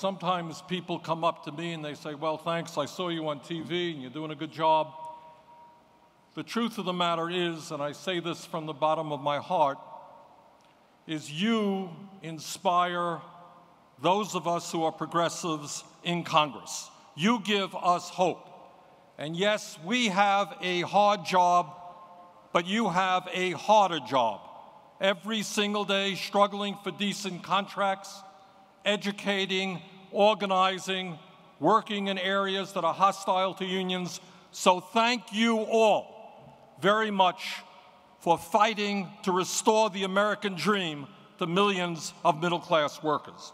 sometimes people come up to me and they say, well, thanks, I saw you on TV and you're doing a good job. The truth of the matter is, and I say this from the bottom of my heart, is you inspire those of us who are progressives in Congress. You give us hope. And yes, we have a hard job, but you have a harder job. Every single day struggling for decent contracts, educating, organizing, working in areas that are hostile to unions. So thank you all very much for fighting to restore the American dream to millions of middle-class workers.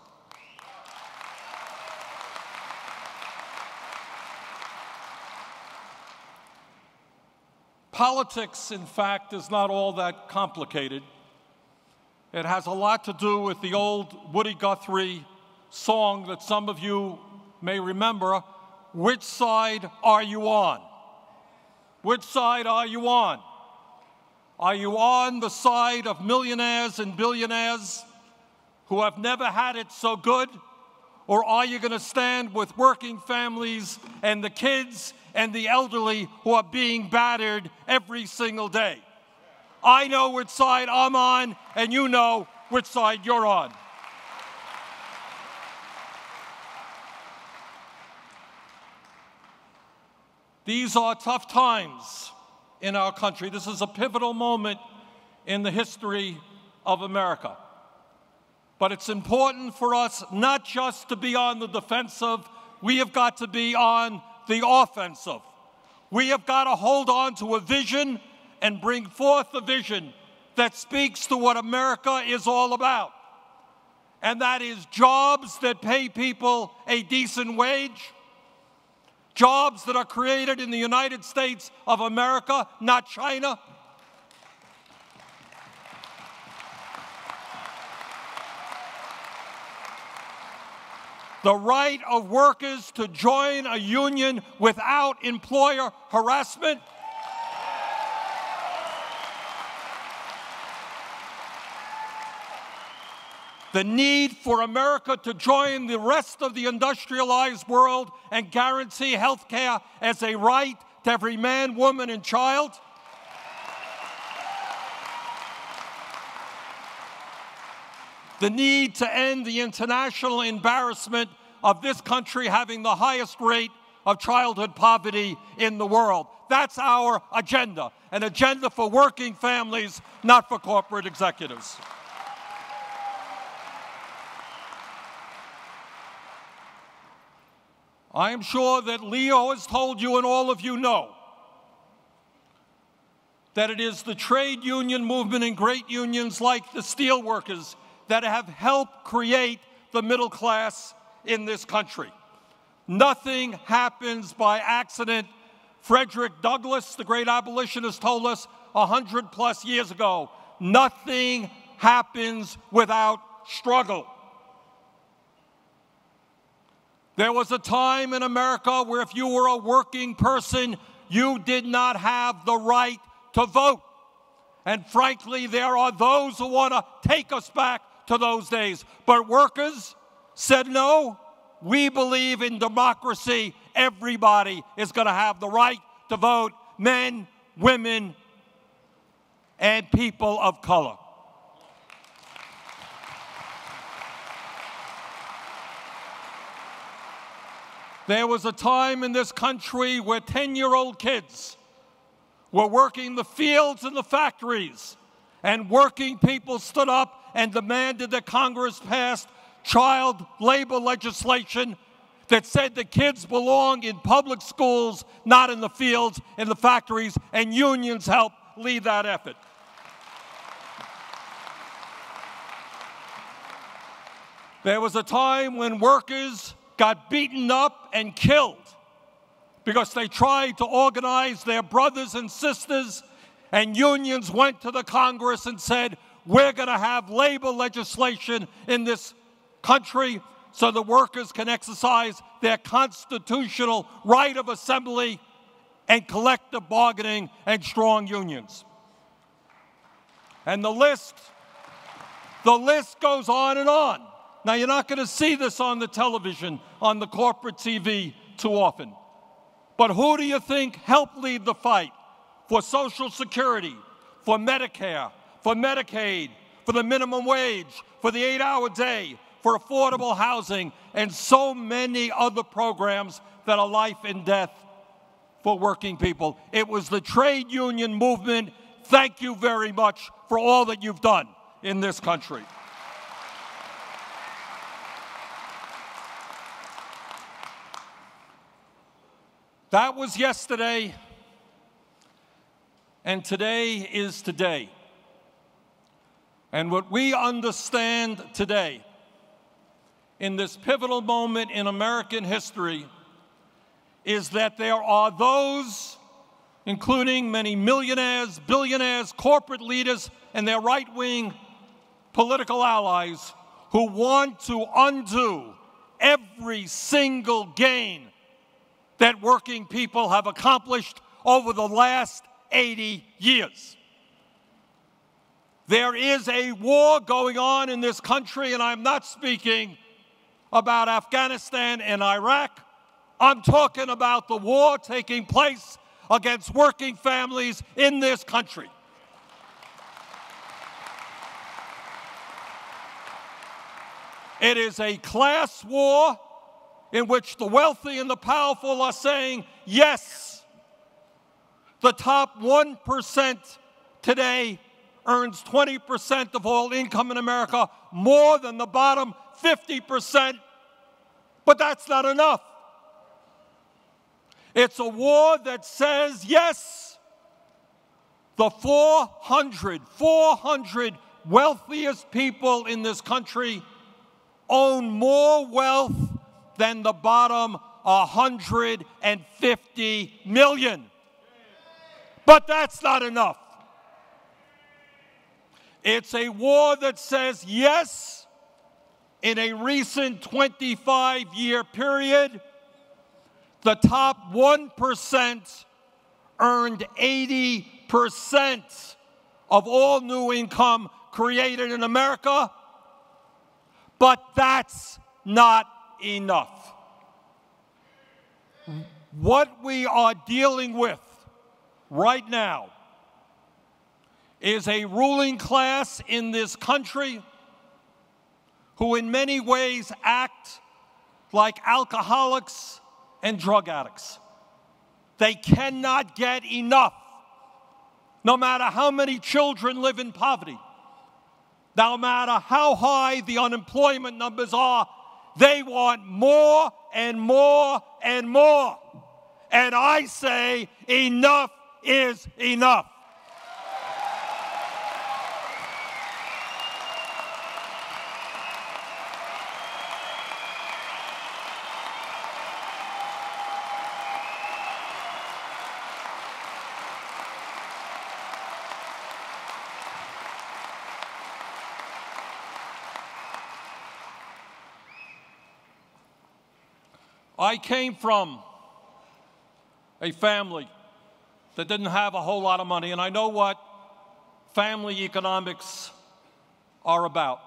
Politics, in fact, is not all that complicated. It has a lot to do with the old Woody Guthrie song that some of you may remember, "Which side are you on?" Which side are you on? Are you on the side of millionaires and billionaires who have never had it so good? Or are you going to stand with working families and the kids and the elderly who are being battered every single day? I know which side I'm on, and you know which side you're on. These are tough times in our country. This is a pivotal moment in the history of America. But it's important for us not just to be on the defensive, we have got to be on the offensive. We have got to hold on to a vision and bring forth a vision that speaks to what America is all about. And that is jobs that pay people a decent wage, jobs that are created in the United States of America, not China. The right of workers to join a union without employer harassment. The need for America to join the rest of the industrialized world and guarantee health care as a right to every man, woman, and child. The need to end the international embarrassment of this country having the highest rate of childhood poverty in the world. That's our agenda, an agenda for working families, not for corporate executives. I am sure that Leo has told you, and all of you know, that it is the trade union movement and great unions like the Steelworkers that have helped create the middle class in this country. Nothing happens by accident. Frederick Douglass, the great abolitionist, told us 100+ years ago, nothing happens without struggle. There was a time in America where if you were a working person, you did not have the right to vote. And frankly, there are those who want to take us back to those days. But workers said, no, we believe in democracy. Everybody is going to have the right to vote, men, women, and people of color. There was a time in this country where 10-year-old kids were working the fields and the factories, and working people stood up and demanded that Congress pass child labor legislation that said the kids belong in public schools, not in the fields, in the factories, and unions helped lead that effort. There was a time when workers got beaten up and killed because they tried to organize their brothers and sisters, and unions went to the Congress and said, we're going to have labor legislation in this country so the workers can exercise their constitutional right of assembly and collective bargaining and strong unions. And the list goes on and on. Now, you're not going to see this on the television, on the corporate TV too often. But who do you think helped lead the fight for Social Security, for Medicare, for Medicaid, for the minimum wage, for the 8-hour day, for affordable housing, and so many other programs that are life and death for working people? It was the trade union movement. Thank you very much for all that you've done in this country. That was yesterday, and today is today. And what we understand today, in this pivotal moment in American history, is that there are those, including many millionaires, billionaires, corporate leaders, and their right-wing political allies, who want to undo every single gain that working people have accomplished over the last 80 years. There is a war going on in this country, and I'm not speaking about Afghanistan and Iraq. I'm talking about the war taking place against working families in this country. It is a class war in which the wealthy and the powerful are saying, yes, the top 1% today earns 20% of all income in America, more than the bottom 50%, but that's not enough. It's a war that says, yes, the 400 wealthiest people in this country own more wealth than the bottom 150 million. But that's not enough. It's a war that says, yes, in a recent 25-year period, the top 1% earned 80% of all new income created in America, but that's not enough. What we are dealing with right now is a ruling class in this country who in many ways act like alcoholics and drug addicts. They cannot get enough, no matter how many children live in poverty, no matter how high the unemployment numbers are. They want more and more and more. And I say, enough is enough. I came from a family that didn't have a whole lot of money, and I know what family economics are about.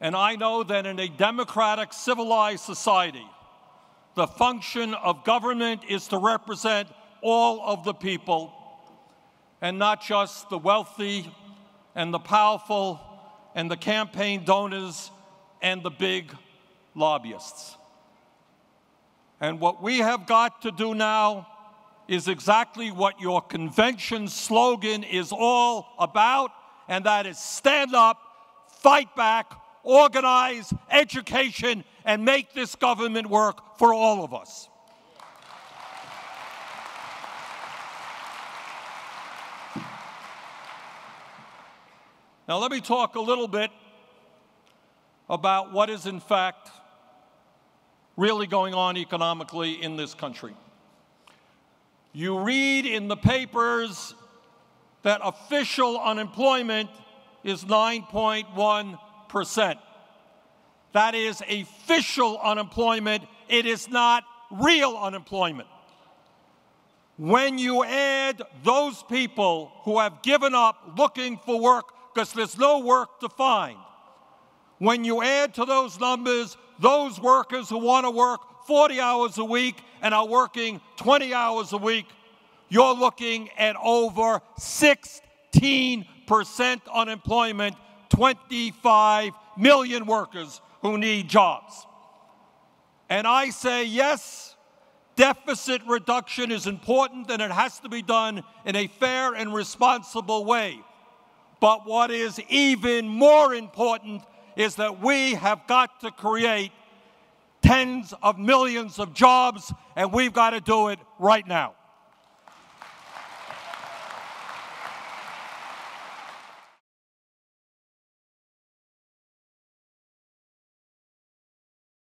And I know that in a democratic, civilized society, the function of government is to represent all of the people and not just the wealthy and the powerful and the campaign donors and the big lobbyists. And what we have got to do now is exactly what your convention slogan is all about, and that is stand up, fight back, organize, education, and make this government work for all of us. Now let me talk a little bit about what is in fact really going on economically in this country. You read in the papers that official unemployment is 9.1%. That is official unemployment. It is not real unemployment. When you add those people who have given up looking for work because there's no work to find, When you add to those numbers those workers who want to work 40 hours a week and are working 20 hours a week, you're looking at over 16% unemployment, 25 million workers who need jobs. And I say, yes, deficit reduction is important and it has to be done in a fair and responsible way. But what is even more important is that we have got to create tens of millions of jobs, and we've got to do it right now.